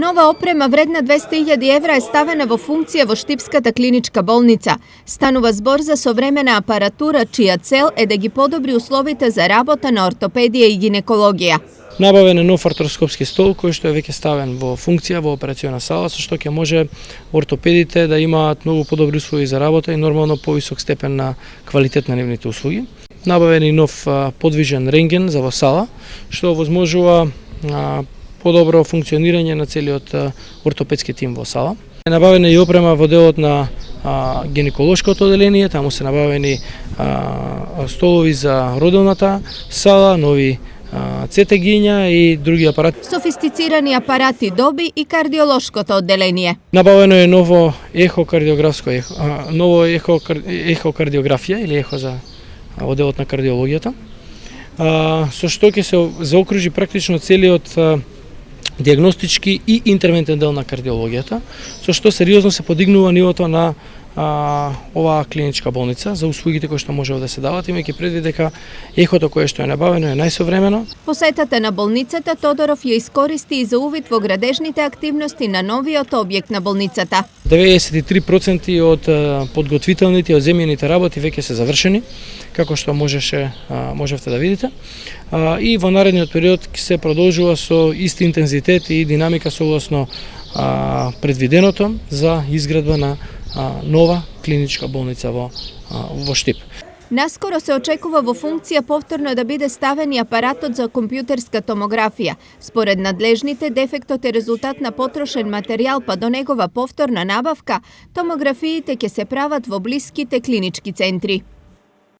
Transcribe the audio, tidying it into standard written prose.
Нова опрема вредна 200.000 евра е ставена во функција во Штипската клиничка болница. Станува збор за современа апаратура, чија цел е да ги подобри условите за работа на ортопедија и гинекологија. Набавен е нов артроскопски стол кој што е веќе ставен во функција во операциона сала, со што ќе може ортопедите да имаат многу подобри услови за работа и нормално повисок степен на квалитет на нивните услуги. Набавен е нов подвижен рентген за во сала, што овозможува подобро функционирање на целиот ортопедски тим во сала. Набавена е и опрема во делот на гинеколошкото оделение, таму се набавени столови за родилната сала, нови цетегиња и други апарати. Софистицирани апарати доби и кардиолошкото одделение. Набавено е ново ехокардиографија или ехо за оделот на кардиологијата, со што ќе се заокружи практично целиот диагностички и интервентен дел на кардиологијата, со што сериозно се подигнува нивото на оваа клиничка болница за услугите кои што можеат да се дават, имајќи предвид дека ехото кое што е набавено е најсовремено. Посетата на болницата Тодоров ја искористи и за увид во градежните активности на новиот објект на болницата. 93% од подготвителните и од земјаните работи веќе се завршени, како што можевте да видите. И во наредниот период се продолжува со ист интензитет и динамика согласно предвиденото за изградба на нова клиничка болница во Штип. Наскоро се очекува во функција повторно да биде ставен и апаратот за компјутерска томографија. Според надлежните, дефектот е резултат на потрошен материјал, па до негова повторна набавка, томографиите ќе се прават во блиските клинички центри.